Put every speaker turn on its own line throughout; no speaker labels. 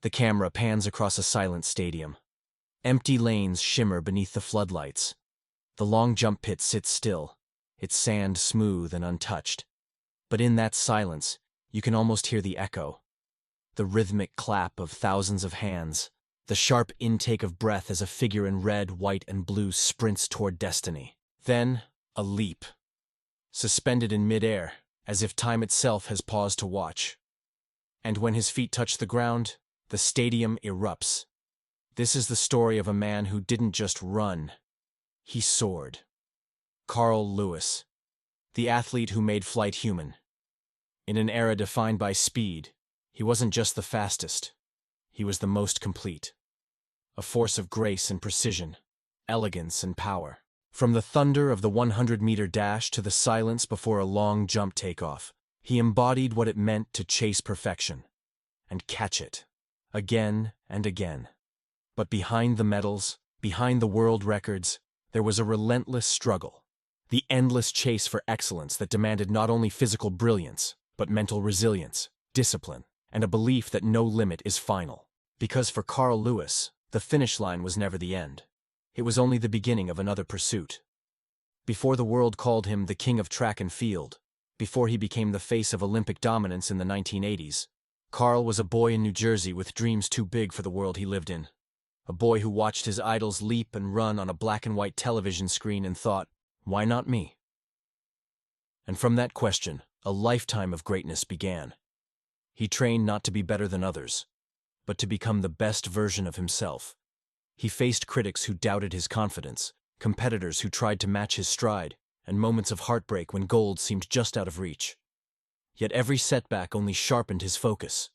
The camera pans across a silent stadium. Empty lanes shimmer beneath the floodlights. The long jump pit sits still, its sand smooth and untouched. But in that silence, you can almost hear the echo. The rhythmic clap of thousands of hands, the sharp intake of breath as a figure in red, white, and blue sprints toward destiny. Then, a leap. Suspended in midair, as if time itself has paused to watch. And when his feet touch the ground, the stadium erupts. This is the story of a man who didn't just run. He soared. Carl Lewis, the athlete who made flight human. In an era defined by speed, he wasn't just the fastest. He was the most complete. A force of grace and precision, elegance and power. From the thunder of the 100-meter dash to the silence before a long jump takeoff, he embodied what it meant to chase perfection and catch it, again and again. But behind the medals, behind the world records, there was a relentless struggle. The endless chase for excellence that demanded not only physical brilliance, but mental resilience, discipline, and a belief that no limit is final. Because for Carl Lewis, the finish line was never the end. It was only the beginning of another pursuit. Before the world called him the king of track and field, before he became the face of Olympic dominance in the 1980s, Carl was a boy in New Jersey with dreams too big for the world he lived in. A boy who watched his idols leap and run on a black and white television screen and thought, why not me? And from that question, a lifetime of greatness began. He trained not to be better than others, but to become the best version of himself. He faced critics who doubted his confidence, competitors who tried to match his stride, and moments of heartbreak when gold seemed just out of reach. Yet every setback only sharpened his focus.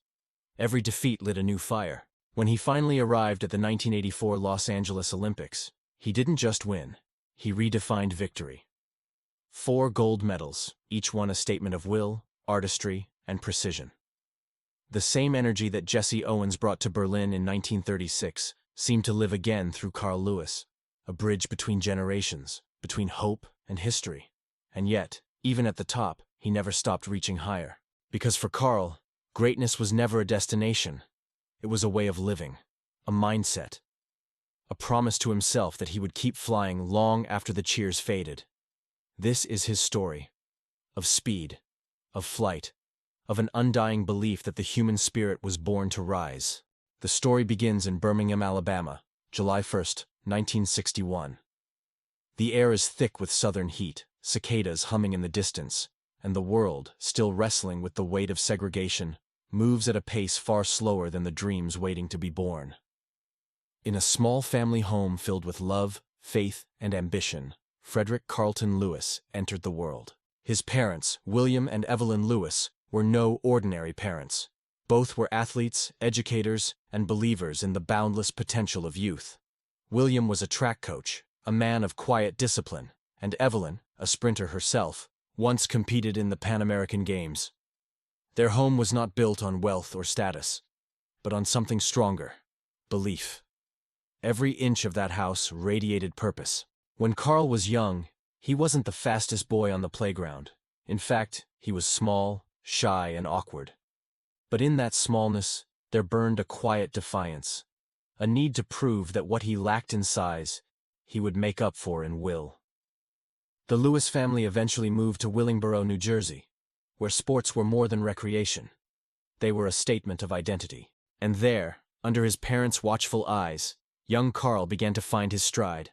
Every defeat lit a new fire. When he finally arrived at the 1984 Los Angeles Olympics, he didn't just win, he redefined victory. 4 gold medals, each one a statement of will, artistry, and precision. The same energy that Jesse Owens brought to Berlin in 1936 seemed to live again through Carl Lewis, a bridge between generations, between hope and history. And yet, even at the top, he never stopped reaching higher. Because for Carl, greatness was never a destination. It was a way of living, a mindset, a promise to himself that he would keep flying long after the cheers faded. This is his story, of speed, of flight, of an undying belief that the human spirit was born to rise. The story begins in Birmingham, Alabama, July 1st, 1961. The air is thick with southern heat, cicadas humming in the distance, and the world, still wrestling with the weight of segregation, moves at a pace far slower than the dreams waiting to be born. In a small family home filled with love, faith, and ambition, Frederick Carlton Lewis entered the world. His parents, William and Evelyn Lewis, were no ordinary parents. Both were athletes, educators, and believers in the boundless potential of youth. William was a track coach, a man of quiet discipline, and Evelyn, a sprinter herself, once competed in the Pan American Games. Their home was not built on wealth or status, but on something stronger: belief. Every inch of that house radiated purpose. When Carl was young, he wasn't the fastest boy on the playground. In fact, he was small, shy, and awkward. But in that smallness, there burned a quiet defiance, a need to prove that what he lacked in size, he would make up for in will. The Lewis family eventually moved to Willingboro, New Jersey, where sports were more than recreation. They were a statement of identity. And there, under his parents' watchful eyes, young Carl began to find his stride.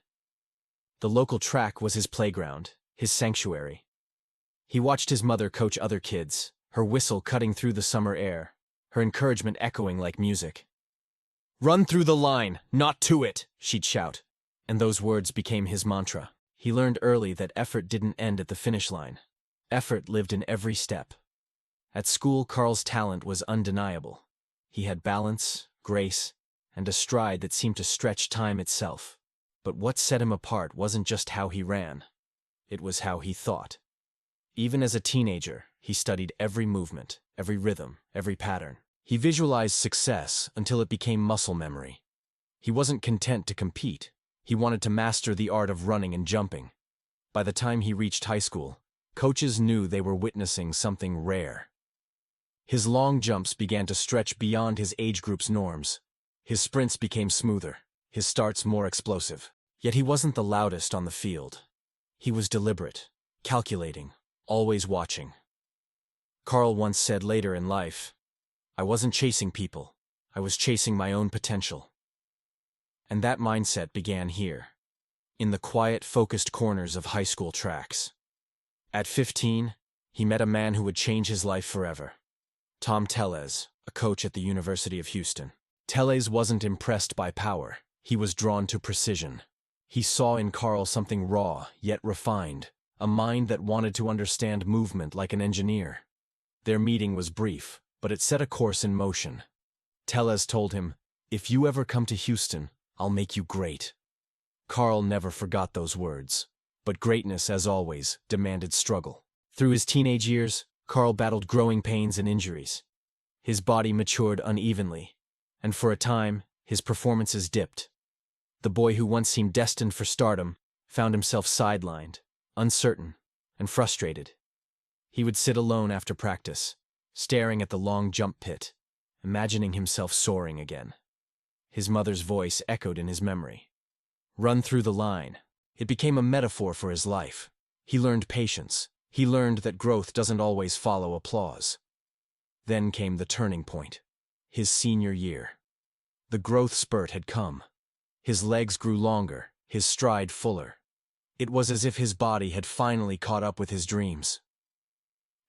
The local track was his playground, his sanctuary. He watched his mother coach other kids, her whistle cutting through the summer air, her encouragement echoing like music. "Run through the line, not to it," she'd shout, and those words became his mantra. He learned early that effort didn't end at the finish line. Effort lived in every step. At school, Carl's talent was undeniable. He had balance, grace, and a stride that seemed to stretch time itself. But what set him apart wasn't just how he ran. It was how he thought. Even as a teenager, he studied every movement, every rhythm, every pattern. He visualized success until it became muscle memory. He wasn't content to compete. He wanted to master the art of running and jumping. By the time he reached high school, coaches knew they were witnessing something rare. His long jumps began to stretch beyond his age group's norms. His sprints became smoother, his starts more explosive. Yet he wasn't the loudest on the field. He was deliberate, calculating, always watching. Carl once said later in life, "I wasn't chasing people, I was chasing my own potential." And that mindset began here, in the quiet, focused corners of high school tracks. At 15, he met a man who would change his life forever. Tom Tellez, a coach at the University of Houston. Tellez wasn't impressed by power, he was drawn to precision. He saw in Carl something raw, yet refined, a mind that wanted to understand movement like an engineer. Their meeting was brief, but it set a course in motion. Tellez told him, "If you ever come to Houston, I'll make you great." Carl never forgot those words. But greatness, as always, demanded struggle. Through his teenage years, Carl battled growing pains and injuries. His body matured unevenly, and for a time, his performances dipped. The boy who once seemed destined for stardom found himself sidelined, uncertain, and frustrated. He would sit alone after practice, staring at the long jump pit, imagining himself soaring again. His mother's voice echoed in his memory. "Run through the line." It became a metaphor for his life. He learned patience. He learned that growth doesn't always follow applause. Then came the turning point. His senior year. The growth spurt had come. His legs grew longer, his stride fuller. It was as if his body had finally caught up with his dreams.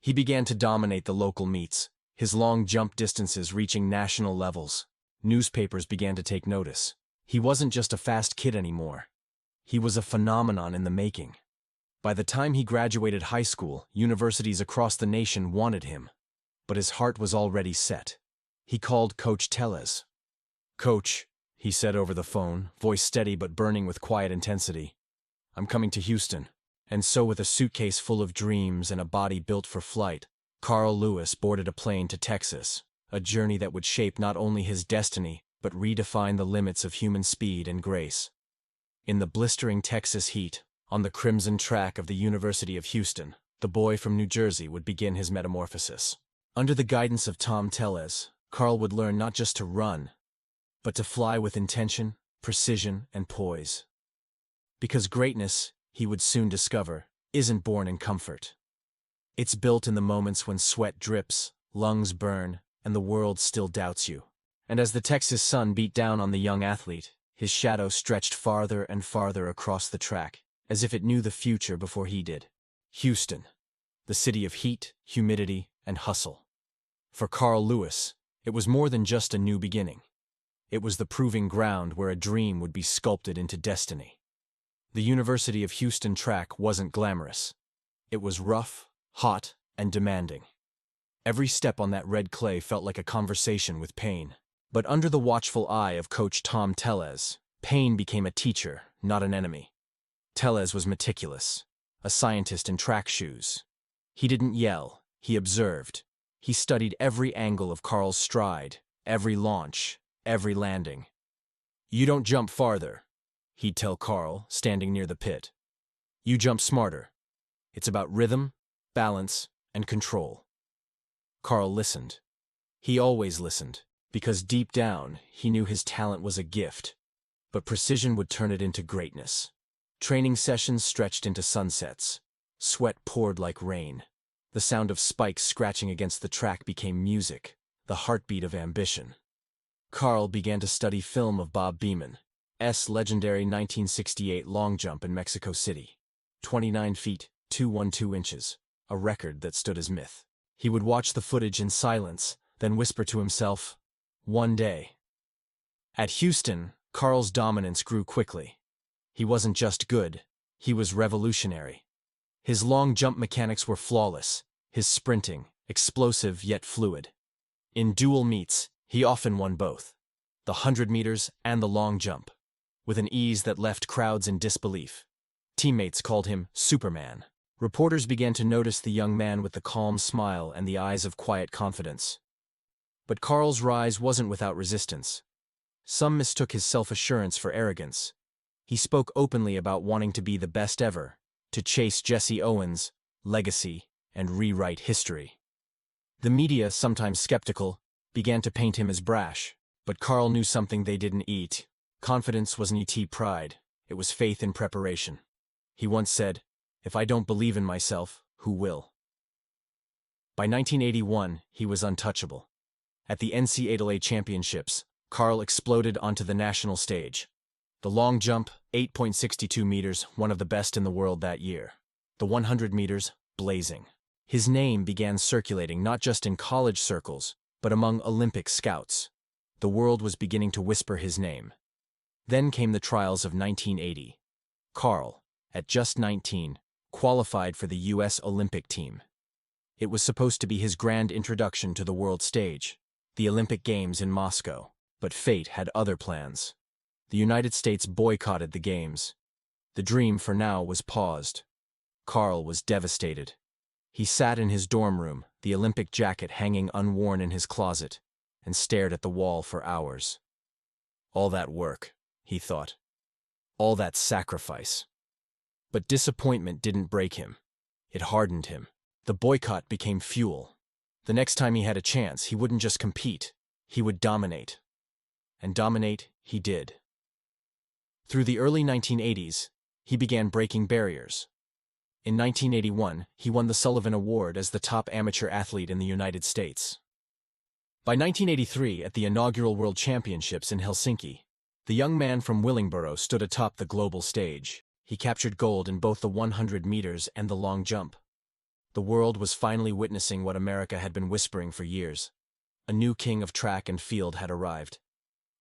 He began to dominate the local meets, his long jump distances reaching national levels. Newspapers began to take notice. He wasn't just a fast kid anymore. He was a phenomenon in the making. By the time he graduated high school, universities across the nation wanted him. But his heart was already set. He called Coach Tellez. "Coach," he said over the phone, voice steady but burning with quiet intensity, "I'm coming to Houston." And so, with a suitcase full of dreams and a body built for flight, Carl Lewis boarded a plane to Texas, a journey that would shape not only his destiny, but redefine the limits of human speed and grace. In the blistering Texas heat, on the crimson track of the University of Houston, the boy from New Jersey would begin his metamorphosis. Under the guidance of Tom Tellez, Carl would learn not just to run, but to fly with intention, precision, and poise. Because greatness, he would soon discover, isn't born in comfort. It's built in the moments when sweat drips, lungs burn, and the world still doubts you. And as the Texas sun beat down on the young athlete, his shadow stretched farther and farther across the track, as if it knew the future before he did. Houston, the city of heat, humidity, and hustle. For Carl Lewis, it was more than just a new beginning. It was the proving ground where a dream would be sculpted into destiny. The University of Houston track wasn't glamorous. It was rough, hot, and demanding. Every step on that red clay felt like a conversation with pain. But under the watchful eye of Coach Tom Tellez, pain became a teacher, not an enemy. Tellez was meticulous, a scientist in track shoes. He didn't yell, he observed. He studied every angle of Carl's stride, every launch, every landing. "You don't jump farther," he'd tell Carl, standing near the pit. "You jump smarter. It's about rhythm, balance, and control." Carl listened. He always listened, because deep down, he knew his talent was a gift. But precision would turn it into greatness. Training sessions stretched into sunsets. Sweat poured like rain. The sound of spikes scratching against the track became music, the heartbeat of ambition. Carl began to study film of Bob Beeman's legendary 1968 long jump in Mexico City. 29 feet, 212 inches, a record that stood as myth. He would watch the footage in silence, then whisper to himself, "One day." At Houston, Carl's dominance grew quickly. He wasn't just good, he was revolutionary. His long jump mechanics were flawless, his sprinting, explosive yet fluid. In dual meets, he often won both, the 100 meters and the long jump, with an ease that left crowds in disbelief. Teammates called him Superman. Reporters began to notice the young man with the calm smile and the eyes of quiet confidence. But Carl's rise wasn't without resistance. Some mistook his self-assurance for arrogance. He spoke openly about wanting to be the best ever, to chase Jesse Owens' legacy and rewrite history. The media, sometimes skeptical, began to paint him as brash, but Carl knew something they didn't eat. Confidence wasn't ET pride, it was faith in preparation. He once said, "If I don't believe in myself, who will?" By 1981, he was untouchable. At the NCAA championships, Carl exploded onto the national stage. The long jump, 8.62 meters, one of the best in the world that year. The 100 meters, blazing. His name began circulating not just in college circles, but among Olympic scouts. The world was beginning to whisper his name. Then came the trials of 1980. Carl, at just 19, qualified for the U.S. Olympic team. It was supposed to be his grand introduction to the world stage, the Olympic Games in Moscow, but fate had other plans. The United States boycotted the Games. The dream for now was paused. Carl was devastated. He sat in his dorm room, the Olympic jacket hanging unworn in his closet, and stared at the wall for hours. All that work, he thought. All that sacrifice. But disappointment didn't break him. It hardened him. The boycott became fuel. The next time he had a chance, he wouldn't just compete, he would dominate. And dominate he did. Through the early 1980s, he began breaking barriers. In 1981, he won the Sullivan Award as the top amateur athlete in the United States. By 1983, at the inaugural World Championships in Helsinki, the young man from Willingboro stood atop the global stage. He captured gold in both the 100 meters and the long jump. The world was finally witnessing what America had been whispering for years. A new king of track and field had arrived.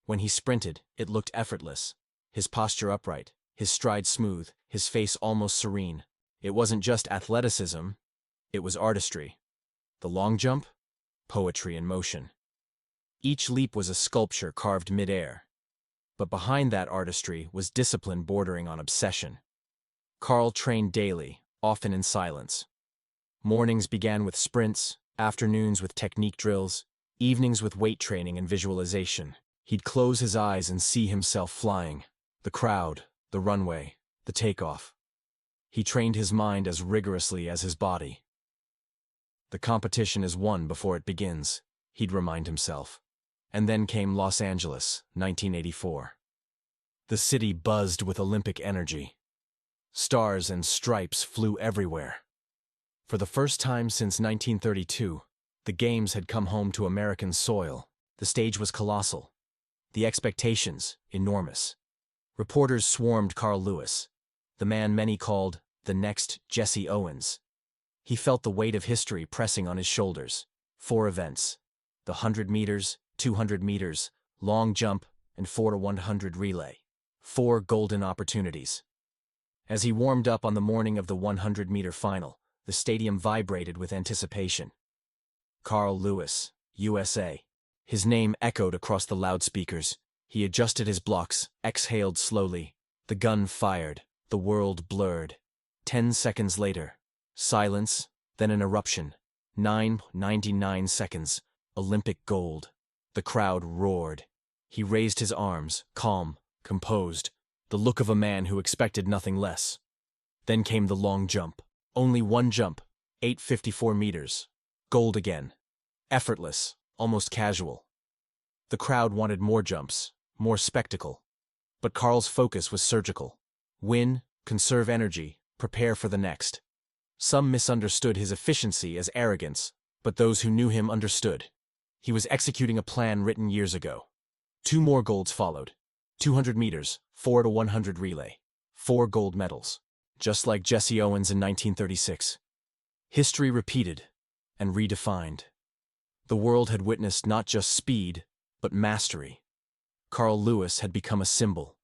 When he sprinted, it looked effortless. His posture upright, his stride smooth, his face almost serene. It wasn't just athleticism, it was artistry. The long jump? Poetry in motion. Each leap was a sculpture carved mid-air. But behind that artistry was discipline bordering on obsession. Carl trained daily, often in silence. Mornings began with sprints, afternoons with technique drills, evenings with weight training and visualization. He'd close his eyes and see himself flying. The crowd, the runway, the takeoff. He trained his mind as rigorously as his body. The competition is won before it begins, he'd remind himself. And then came Los Angeles, 1984. The city buzzed with Olympic energy. Stars and stripes flew everywhere. For the first time since 1932, the Games had come home to American soil. The stage was colossal. The expectations, enormous. Reporters swarmed Carl Lewis, the man many called the next Jesse Owens. He felt the weight of history pressing on his shoulders. 4 events: the 100 meters, 200 meters, long jump, and 4x100 relay. 4 golden opportunities. As he warmed up on the morning of the 100-meter final, the stadium vibrated with anticipation. Carl Lewis, USA. His name echoed across the loudspeakers. He adjusted his blocks, exhaled slowly. The gun fired. The world blurred. 10 seconds later, silence, then an eruption. 9.99 seconds. Olympic gold. The crowd roared. He raised his arms, calm, composed, the look of a man who expected nothing less. Then came the long jump. Only one jump, 8.54 meters. Gold again. Effortless, almost casual. The crowd wanted more jumps, more spectacle. But Carl's focus was surgical. Win, conserve energy, prepare for the next. Some misunderstood his efficiency as arrogance, but those who knew him understood. He was executing a plan written years ago. 2 more golds followed. 200 meters, 4x100 relay. 4 gold medals. Just like Jesse Owens in 1936. History repeated and redefined. The world had witnessed not just speed, but mastery. Carl Lewis had become a symbol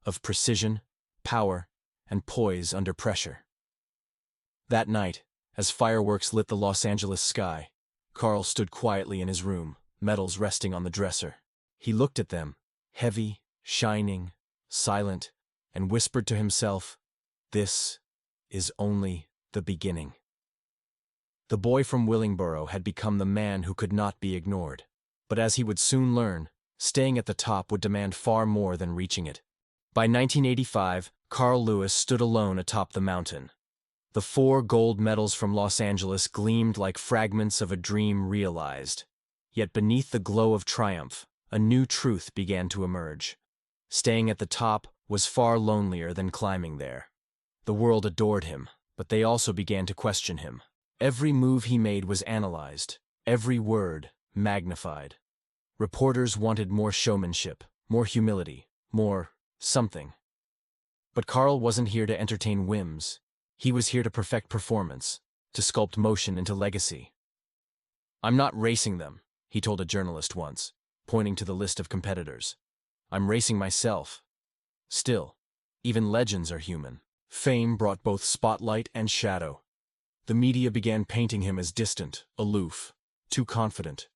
of precision, power, and poise under pressure. That night, as fireworks lit the Los Angeles sky, Carl stood quietly in his room, medals resting on the dresser. He looked at them, heavy, shining, silent, and whispered to himself, "This is only the beginning." The boy from Willingboro had become the man who could not be ignored. But as he would soon learn, staying at the top would demand far more than reaching it. By 1985, Carl Lewis stood alone atop the mountain. The 4 gold medals from Los Angeles gleamed like fragments of a dream realized. Yet beneath the glow of triumph, a new truth began to emerge. Staying at the top was far lonelier than climbing there. The world adored him, but they also began to question him. Every move he made was analyzed, every word magnified. Reporters wanted more showmanship, more humility, more something. But Carl wasn't here to entertain whims. He was here to perfect performance, to sculpt motion into legacy. "I'm not racing them," he told a journalist once, pointing to the list of competitors. "I'm racing myself." Still, even legends are human. Fame brought both spotlight and shadow. The media began painting him as distant, aloof, too confident.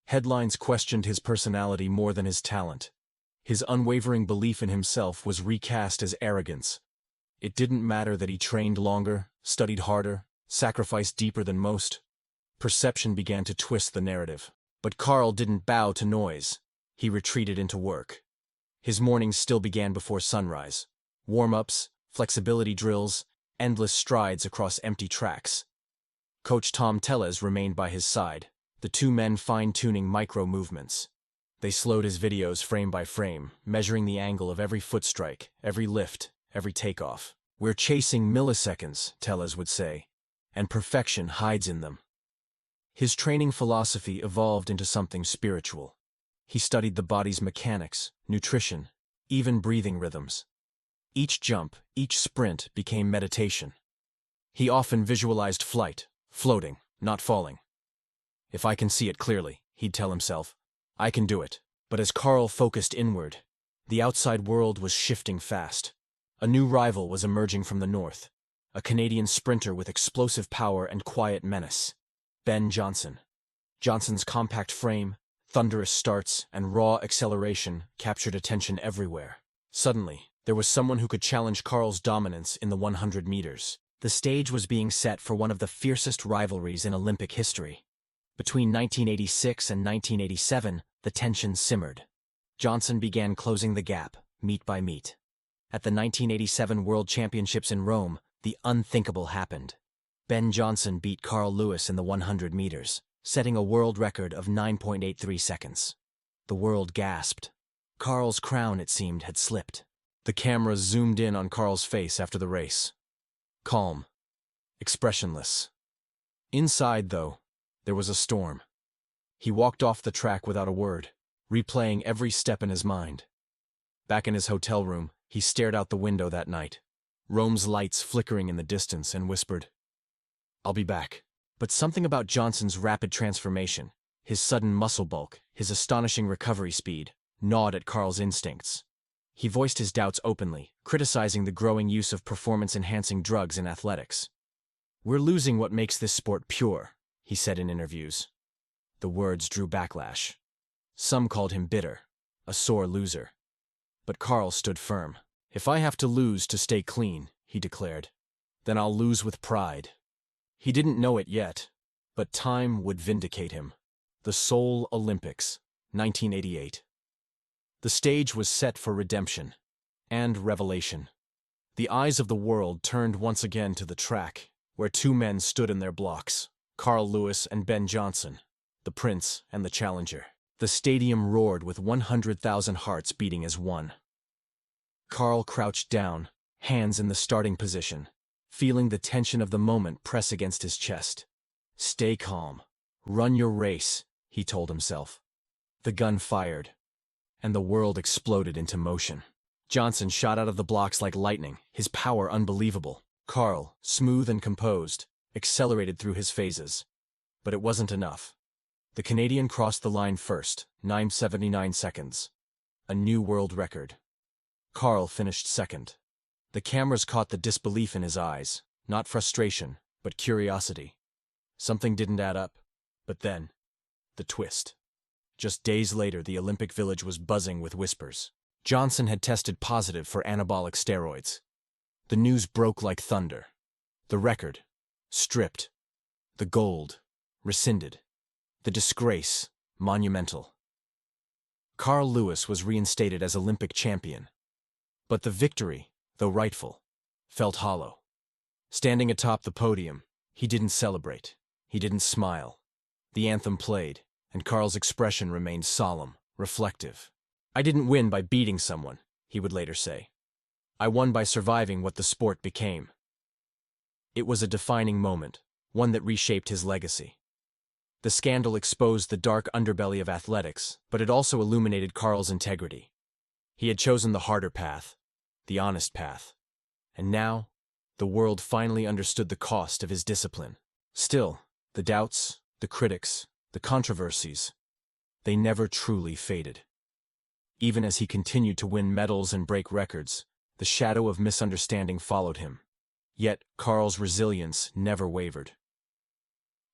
Headlines questioned his personality more than his talent. His unwavering belief in himself was recast as arrogance. It didn't matter that he trained longer, studied harder, sacrificed deeper than most. Perception began to twist the narrative. But Carl didn't bow to noise. He retreated into work. His mornings still began before sunrise. Warm-ups, flexibility drills, endless strides across empty tracks. Coach Tom Tellez remained by his side, the two men fine-tuning micro-movements. They slowed his videos frame by frame, measuring the angle of every foot strike, every lift, every takeoff. "We're chasing milliseconds," Tellez would say, "and perfection hides in them." His training philosophy evolved into something spiritual. He studied the body's mechanics, nutrition, even breathing rhythms. Each jump, each sprint became meditation. He often visualized flight, floating, not falling. "If I can see it clearly," he'd tell himself, "I can do it." But as Carl focused inward, the outside world was shifting fast. A new rival was emerging from the north, a Canadian sprinter with explosive power and quiet menace. Ben Johnson. Johnson's compact frame, thunderous starts, and raw acceleration captured attention everywhere. Suddenly, there was someone who could challenge Carl's dominance in the 100 meters. The stage was being set for one of the fiercest rivalries in Olympic history. Between 1986 and 1987, the tension simmered. Johnson began closing the gap, meet by meet. At the 1987 World Championships in Rome, the unthinkable happened. Ben Johnson beat Carl Lewis in the 100 meters, setting a world record of 9.83 seconds. The world gasped. Carl's crown, it seemed, had slipped. The camera zoomed in on Carl's face after the race. Calm. Expressionless. Inside, though, there was a storm. He walked off the track without a word, replaying every step in his mind. Back in his hotel room, he stared out the window that night, Rome's lights flickering in the distance, and whispered, "I'll be back." But something about Johnson's rapid transformation, his sudden muscle bulk, his astonishing recovery speed, gnawed at Carl's instincts. He voiced his doubts openly, criticizing the growing use of performance-enhancing drugs in athletics. "We're losing what makes this sport pure," he said in interviews. The words drew backlash. Some called him bitter, a sore loser. But Carl stood firm. "If I have to lose to stay clean," he declared, "then I'll lose with pride." He didn't know it yet, but time would vindicate him. The Seoul Olympics, 1988. The stage was set for redemption and revelation. The eyes of the world turned once again to the track, where two men stood in their blocks, Carl Lewis and Ben Johnson, the prince and the challenger. The stadium roared with 100,000 hearts beating as one. Carl crouched down, hands in the starting position, feeling the tension of the moment press against his chest. "Stay calm. Run your race," he told himself. The gun fired, and the world exploded into motion. Johnson shot out of the blocks like lightning, his power unbelievable. Carl, smooth and composed, accelerated through his phases. But it wasn't enough. The Canadian crossed the line first, 9.79 seconds. A new world record. Carl finished second. The cameras caught the disbelief in his eyes, not frustration, but curiosity. Something didn't add up. But then, the twist. Just days later, the Olympic Village was buzzing with whispers. Johnson had tested positive for anabolic steroids. The news broke like thunder. The record, stripped. The gold, rescinded. The disgrace, monumental. Carl Lewis was reinstated as Olympic champion. But the victory, though rightful, felt hollow. Standing atop the podium, he didn't celebrate. He didn't smile. The anthem played, and Carl's expression remained solemn, reflective. "I didn't win by beating someone," he would later say. "I won by surviving what the sport became." It was a defining moment, one that reshaped his legacy. The scandal exposed the dark underbelly of athletics, but it also illuminated Carl's integrity. He had chosen the harder path, the honest path. And now, the world finally understood the cost of his discipline. Still, the doubts, the critics, the controversies, they never truly faded. Even as he continued to win medals and break records, the shadow of misunderstanding followed him. Yet, Carl's resilience never wavered.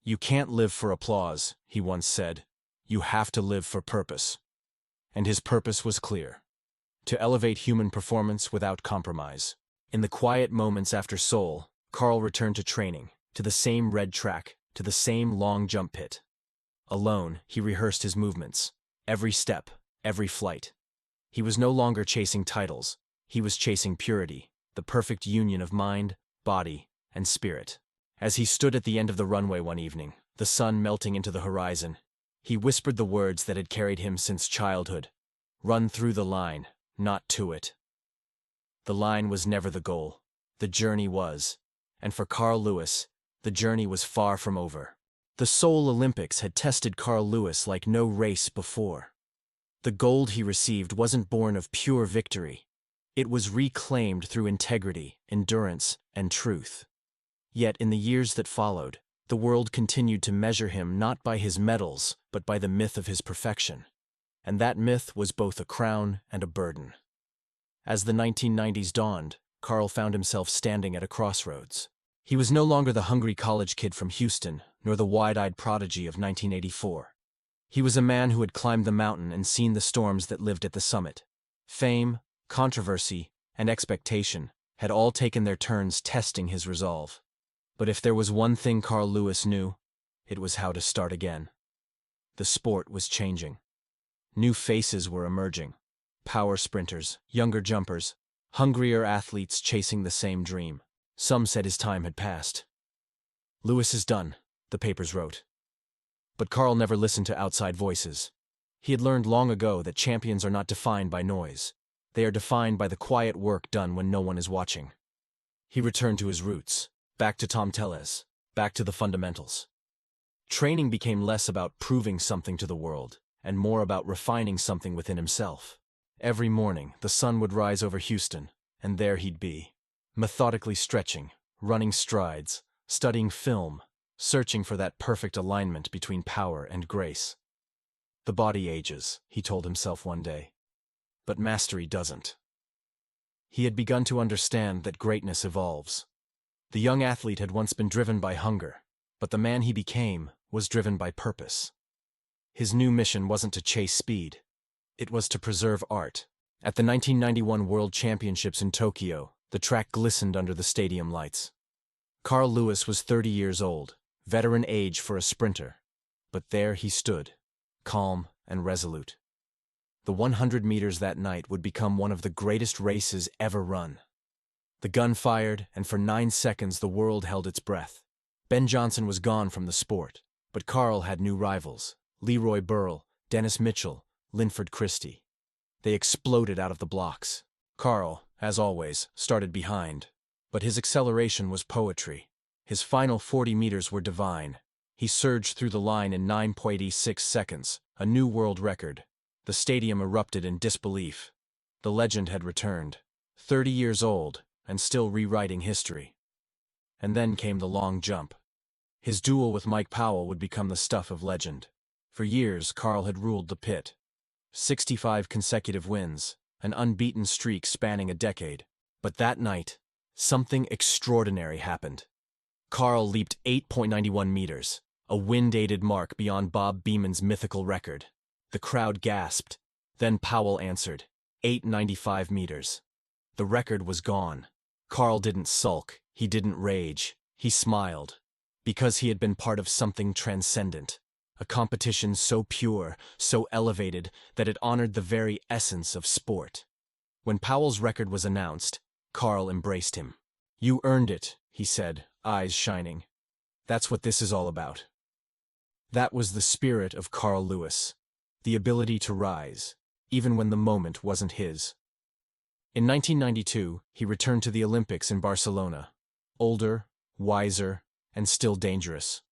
"You can't live for applause," he once said. "You have to live for purpose." And his purpose was clear: to elevate human performance without compromise. In the quiet moments after Seoul, Carl returned to training, to the same red track, to the same long jump pit. Alone, he rehearsed his movements, every step, every flight. He was no longer chasing titles. He was chasing purity, the perfect union of mind, body, and spirit. As he stood at the end of the runway one evening, the sun melting into the horizon, he whispered the words that had carried him since childhood: "Run through the line, not to it." The line was never the goal. The journey was. And for Carl Lewis, the journey was far from over. The Seoul Olympics had tested Carl Lewis like no race before. The gold he received wasn't born of pure victory. It was reclaimed through integrity, endurance, and truth. Yet in the years that followed, the world continued to measure him not by his medals, but by the myth of his perfection. And that myth was both a crown and a burden. As the 1990s dawned, Carl found himself standing at a crossroads. He was no longer the hungry college kid from Houston, nor the wide-eyed prodigy of 1984. He was a man who had climbed the mountain and seen the storms that lived at the summit. Fame, controversy, and expectation had all taken their turns testing his resolve. But if there was one thing Carl Lewis knew, it was how to start again. The sport was changing. New faces were emerging. Power sprinters, younger jumpers, hungrier athletes chasing the same dream. Some said his time had passed. "Lewis is done," the papers wrote. But Carl never listened to outside voices. He had learned long ago that champions are not defined by noise. They are defined by the quiet work done when no one is watching. He returned to his roots, back to Tom Tellez, back to the fundamentals. Training became less about proving something to the world, and more about refining something within himself. Every morning, the sun would rise over Houston, and there he'd be, methodically stretching, running strides, studying film, searching for that perfect alignment between power and grace. "The body ages," he told himself one day, "but mastery doesn't." He had begun to understand that greatness evolves. The young athlete had once been driven by hunger, but the man he became was driven by purpose. His new mission wasn't to chase speed. It was to preserve art. At the 1991 World Championships in Tokyo, the track glistened under the stadium lights. Carl Lewis was 30 years old, veteran age for a sprinter. But there he stood, calm and resolute. The 100 meters that night would become one of the greatest races ever run. The gun fired, and for 9 seconds the world held its breath. Ben Johnson was gone from the sport, but Carl had new rivals: Leroy Burrell, Dennis Mitchell, Linford Christie. They exploded out of the blocks. Carl, as always, started behind. But his acceleration was poetry. His final 40 meters were divine. He surged through the line in 9.86 seconds, a new world record. The stadium erupted in disbelief. The legend had returned, 30 years old, and still rewriting history. And then came the long jump. His duel with Mike Powell would become the stuff of legend. For years, Carl had ruled the pit. 65 consecutive wins, an unbeaten streak spanning a decade. But that night, something extraordinary happened. Carl leaped 8.91 meters, a wind-aided mark beyond Bob Beeman's mythical record. The crowd gasped. Then Powell answered, 8.95 meters. The record was gone. Carl didn't sulk, he didn't rage, he smiled. Because he had been part of something transcendent. A competition so pure, so elevated, that it honored the very essence of sport. When Powell's record was announced, Carl embraced him. "You earned it," he said, eyes shining. That's what this is all about. That was the spirit of Carl Lewis, the ability to rise, even when the moment wasn't his. In 1992, he returned to the Olympics in Barcelona, older, wiser, and still dangerous.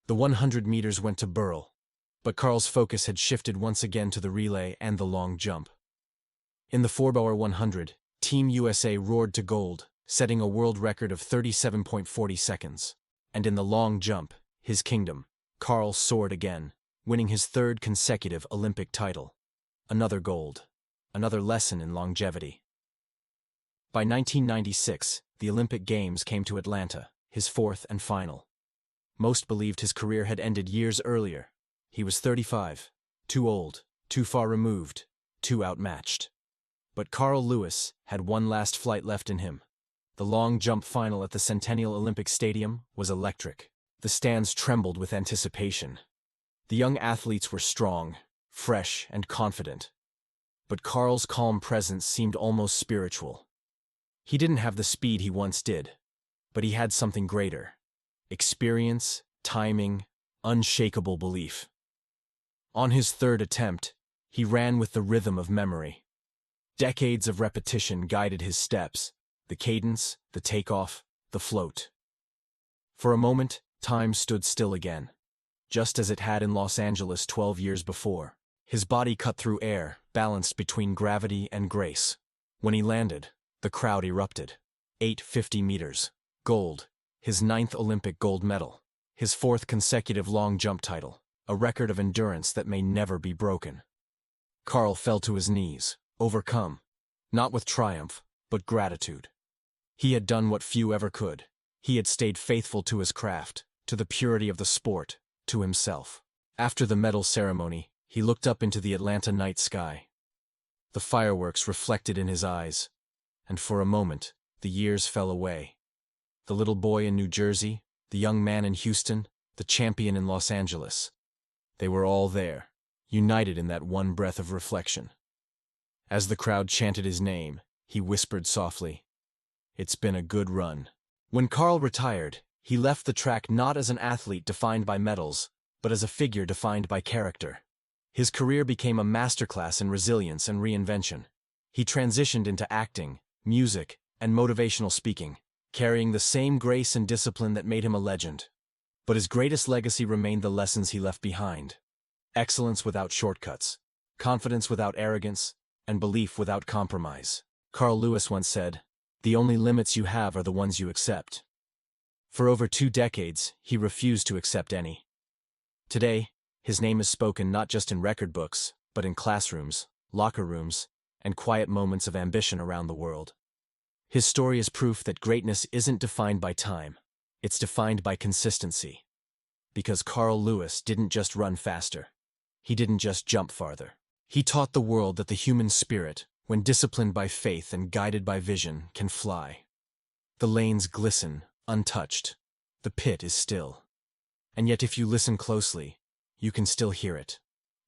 The 100 meters went to Burl, but Carl's focus had shifted once again to the relay and the long jump. In the 4x 100, Team USA roared to gold, setting a world record of 37.40 seconds. And in the long jump, his kingdom, Carl soared again, winning his third consecutive Olympic title. Another gold. Another lesson in longevity. By 1996, the Olympic Games came to Atlanta, his fourth and final. Most believed his career had ended years earlier. He was 35, too old, too far removed, too outmatched. But Carl Lewis had one last flight left in him. The long jump final at the Centennial Olympic Stadium was electric. The stands trembled with anticipation. The young athletes were strong, fresh, and confident. But Carl's calm presence seemed almost spiritual. He didn't have the speed he once did, but he had something greater. Experience, timing, unshakable belief. On his third attempt, he ran with the rhythm of memory. Decades of repetition guided his steps, the cadence, the takeoff, the float. For a moment, time stood still again, just as it had in Los Angeles 12 years before. His body cut through air, balanced between gravity and grace. When he landed, the crowd erupted. 850 meters. Gold. His 9th Olympic gold medal. His 4th consecutive long jump title. A record of endurance that may never be broken. Carl fell to his knees, overcome, not with triumph, but gratitude. He had done what few ever could. He had stayed faithful to his craft, to the purity of the sport, to himself. After the medal ceremony, he looked up into the Atlanta night sky. The fireworks reflected in his eyes, and for a moment, the years fell away. The little boy in New Jersey, the young man in Houston, the champion in Los Angeles. They were all there, united in that one breath of reflection. As the crowd chanted his name, he whispered softly, "It's been a good run." When Carl retired, he left the track not as an athlete defined by medals, but as a figure defined by character. His career became a masterclass in resilience and reinvention. He transitioned into acting, music, and motivational speaking, carrying the same grace and discipline that made him a legend. But his greatest legacy remained the lessons he left behind. Excellence without shortcuts, confidence without arrogance, and belief without compromise. Carl Lewis once said, "The only limits you have are the ones you accept." For over 2 decades, he refused to accept any. Today, his name is spoken not just in record books, but in classrooms, locker rooms, and quiet moments of ambition around the world. His story is proof that greatness isn't defined by time, it's defined by consistency. Because Carl Lewis didn't just run faster. He didn't just jump farther. He taught the world that the human spirit, when disciplined by faith and guided by vision, can fly. The lanes glisten, untouched. The pit is still. And yet if you listen closely, you can still hear it.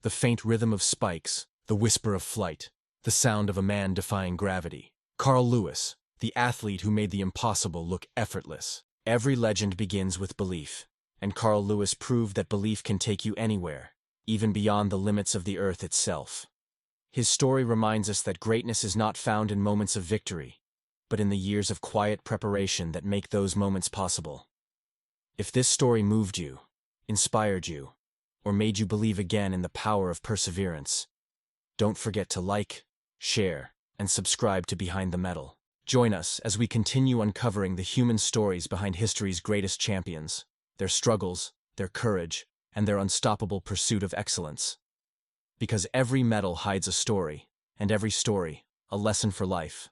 The faint rhythm of spikes, the whisper of flight, the sound of a man defying gravity. Carl Lewis, the athlete who made the impossible look effortless. Every legend begins with belief, and Carl Lewis proved that belief can take you anywhere, even beyond the limits of the earth itself. His story reminds us that greatness is not found in moments of victory, but in the years of quiet preparation that make those moments possible. If this story moved you, inspired you, or made you believe again in the power of perseverance, don't forget to like, share, and subscribe to Behind the Medal. Join us as we continue uncovering the human stories behind history's greatest champions, their struggles, their courage, and their unstoppable pursuit of excellence. Because every medal hides a story, and every story, a lesson for life.